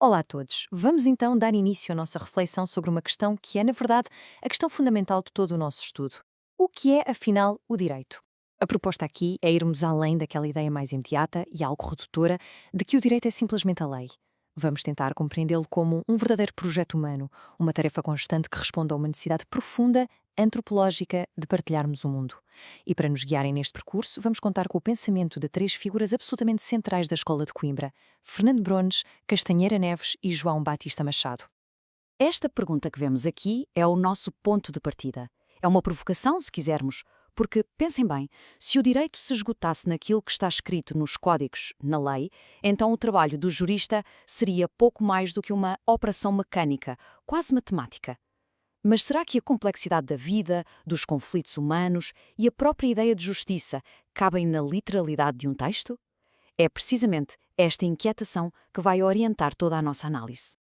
Olá a todos. Vamos então dar início à nossa reflexão sobre uma questão que é, na verdade, a questão fundamental de todo o nosso estudo. O que é, afinal, o direito? A proposta aqui é irmos além daquela ideia mais imediata e algo redutora de que o direito é simplesmente a lei. Vamos tentar compreendê-lo como um verdadeiro projeto humano, uma tarefa constante que responde a uma necessidade profunda, antropológica, de partilharmos o mundo. E para nos guiarem neste percurso, vamos contar com o pensamento de três figuras absolutamente centrais da Escola de Coimbra: Fernando Brones, Castanheira Neves e João Batista Machado. Esta pergunta que vemos aqui é o nosso ponto de partida. É uma provocação, se quisermos, porque, pensem bem, se o direito se esgotasse naquilo que está escrito nos códigos, na lei, então o trabalho do jurista seria pouco mais do que uma operação mecânica, quase matemática. Mas será que a complexidade da vida, dos conflitos humanos e a própria ideia de justiça cabem na literalidade de um texto? É precisamente esta inquietação que vai orientar toda a nossa análise.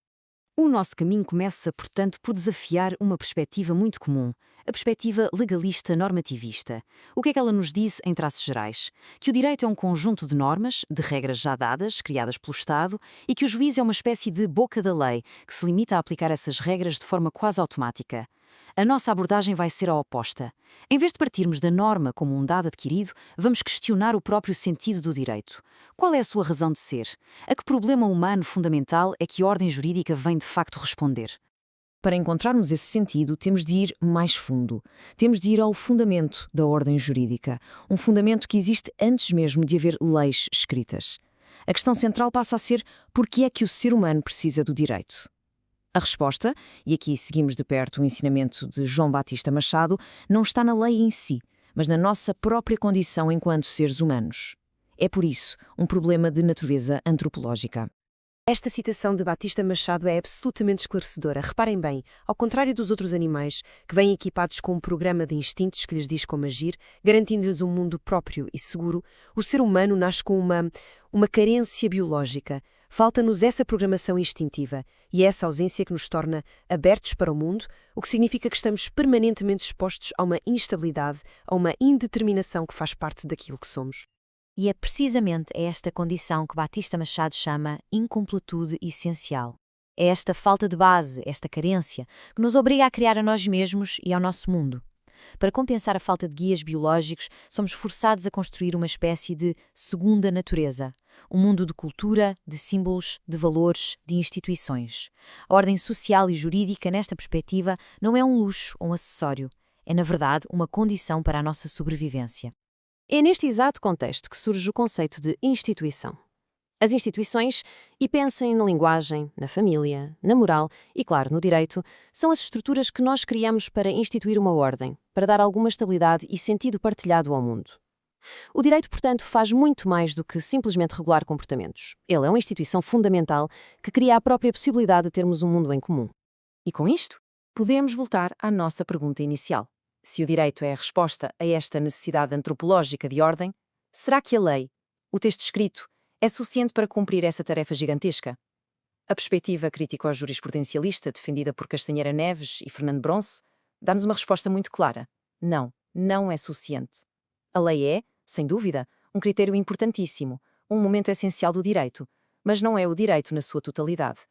O nosso caminho começa, portanto, por desafiar uma perspectiva muito comum, a perspectiva legalista normativista. O que é que ela nos diz em traços gerais? Que o direito é um conjunto de normas, de regras já dadas, criadas pelo Estado, e que o juiz é uma espécie de boca da lei, que se limita a aplicar essas regras de forma quase automática. A nossa abordagem vai ser a oposta. Em vez de partirmos da norma como um dado adquirido, vamos questionar o próprio sentido do direito. Qual é a sua razão de ser? A que problema humano fundamental é que a ordem jurídica vem de facto responder? Para encontrarmos esse sentido, temos de ir mais fundo. Temos de ir ao fundamento da ordem jurídica, um fundamento que existe antes mesmo de haver leis escritas. A questão central passa a ser: por que é que o ser humano precisa do direito? A resposta, e aqui seguimos de perto o ensinamento de João Batista Machado, não está na lei em si, mas na nossa própria condição enquanto seres humanos. É por isso um problema de natureza antropológica. Esta citação de Batista Machado é absolutamente esclarecedora. Reparem bem, ao contrário dos outros animais, que vêm equipados com um programa de instintos que lhes diz como agir, garantindo-lhes um mundo próprio e seguro, o ser humano nasce com uma carência biológica. Falta-nos essa programação instintiva e é essa ausência que nos torna abertos para o mundo, o que significa que estamos permanentemente expostos a uma instabilidade, a uma indeterminação que faz parte daquilo que somos. E é precisamente esta condição que Batista Machado chama incompletude essencial. É esta falta de base, esta carência, que nos obriga a criar a nós mesmos e ao nosso mundo. Para compensar a falta de guias biológicos, somos forçados a construir uma espécie de segunda natureza, um mundo de cultura, de símbolos, de valores, de instituições. A ordem social e jurídica, nesta perspectiva, não é um luxo ou um acessório. É, na verdade, uma condição para a nossa sobrevivência. É neste exato contexto que surge o conceito de instituição. As instituições, e pensem na linguagem, na família, na moral e, claro, no direito, são as estruturas que nós criamos para instituir uma ordem, para dar alguma estabilidade e sentido partilhado ao mundo. O direito, portanto, faz muito mais do que simplesmente regular comportamentos. Ele é uma instituição fundamental que cria a própria possibilidade de termos um mundo em comum. E com isto, podemos voltar à nossa pergunta inicial. Se o direito é a resposta a esta necessidade antropológica de ordem, será que a lei, o texto escrito, é suficiente para cumprir essa tarefa gigantesca? A perspectiva crítico-jurisprudencialista defendida por Castanheira Neves e Fernando Bronce dá-nos uma resposta muito clara. Não, não é suficiente. A lei é, sem dúvida, um critério importantíssimo, um momento essencial do direito, mas não é o direito na sua totalidade.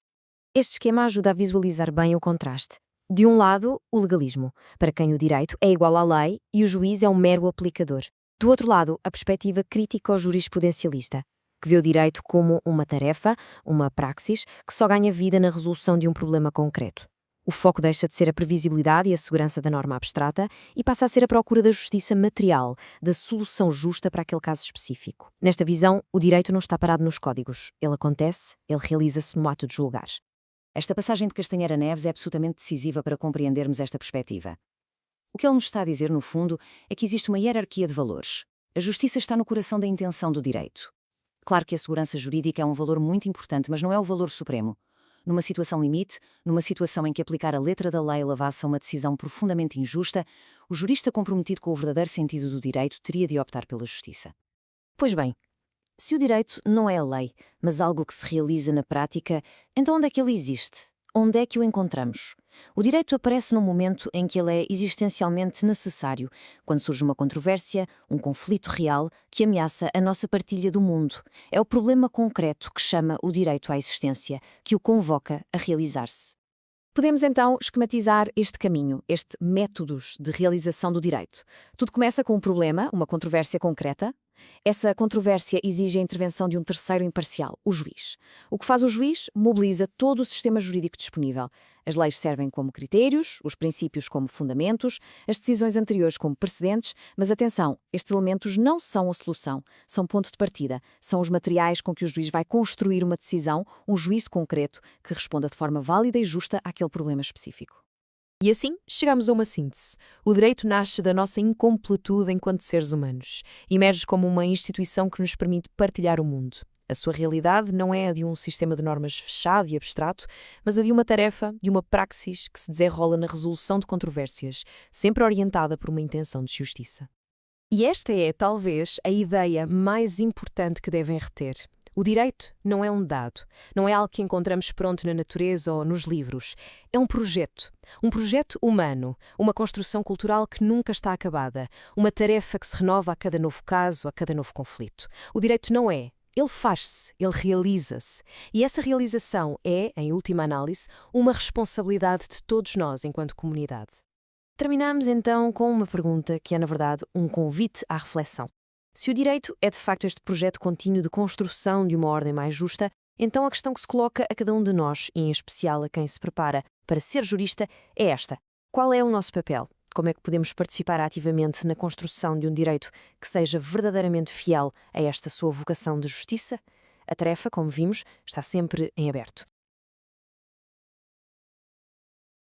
Este esquema ajuda a visualizar bem o contraste. De um lado, o legalismo, para quem o direito é igual à lei e o juiz é um mero aplicador. Do outro lado, a perspectiva crítico-jurisprudencialista, que vê o direito como uma tarefa, uma praxis, que só ganha vida na resolução de um problema concreto. O foco deixa de ser a previsibilidade e a segurança da norma abstrata e passa a ser a procura da justiça material, da solução justa para aquele caso específico. Nesta visão, o direito não está parado nos códigos. Ele acontece, ele realiza-se no ato de julgar. Esta passagem de Castanheira Neves é absolutamente decisiva para compreendermos esta perspectiva. O que ele nos está a dizer, no fundo, é que existe uma hierarquia de valores. A justiça está no coração da intenção do direito. Claro que a segurança jurídica é um valor muito importante, mas não é o valor supremo. Numa situação limite, numa situação em que aplicar a letra da lei levasse a uma decisão profundamente injusta, o jurista comprometido com o verdadeiro sentido do direito teria de optar pela justiça. Pois bem, se o direito não é a lei, mas algo que se realiza na prática, então onde é que ele existe? onde é que o encontramos? O direito aparece no momento em que ele é existencialmente necessário, quando surge uma controvérsia, um conflito real que ameaça a nossa partilha do mundo. É o problema concreto que chama o direito à existência, que o convoca a realizar-se. Podemos então esquematizar este caminho, este métodos de realização do direito. Tudo começa com um problema, uma controvérsia concreta. Essa controvérsia exige a intervenção de um terceiro imparcial, o juiz. O que faz o juiz? Mobiliza todo o sistema jurídico disponível. As leis servem como critérios, os princípios como fundamentos, as decisões anteriores como precedentes, mas atenção, estes elementos não são a solução, são ponto de partida, são os materiais com que o juiz vai construir uma decisão, um juízo concreto que responda de forma válida e justa àquele problema específico. E assim, chegamos a uma síntese. O direito nasce da nossa incompletude enquanto seres humanos. Emerge como uma instituição que nos permite partilhar o mundo. A sua realidade não é a de um sistema de normas fechado e abstrato, mas a de uma tarefa, de uma praxis que se desenrola na resolução de controvérsias, sempre orientada por uma intenção de justiça. E esta é, talvez, a ideia mais importante que devem reter. O direito não é um dado, não é algo que encontramos pronto na natureza ou nos livros. É um projeto humano, uma construção cultural que nunca está acabada, uma tarefa que se renova a cada novo caso, a cada novo conflito. O direito não é, ele faz-se, ele realiza-se. E essa realização é, em última análise, uma responsabilidade de todos nós enquanto comunidade. Terminamos então com uma pergunta que é, na verdade, um convite à reflexão. Se o direito é de facto este projeto contínuo de construção de uma ordem mais justa, então a questão que se coloca a cada um de nós, e em especial a quem se prepara para ser jurista, é esta: qual é o nosso papel? Como é que podemos participar ativamente na construção de um direito que seja verdadeiramente fiel a esta sua vocação de justiça? A tarefa, como vimos, está sempre em aberto.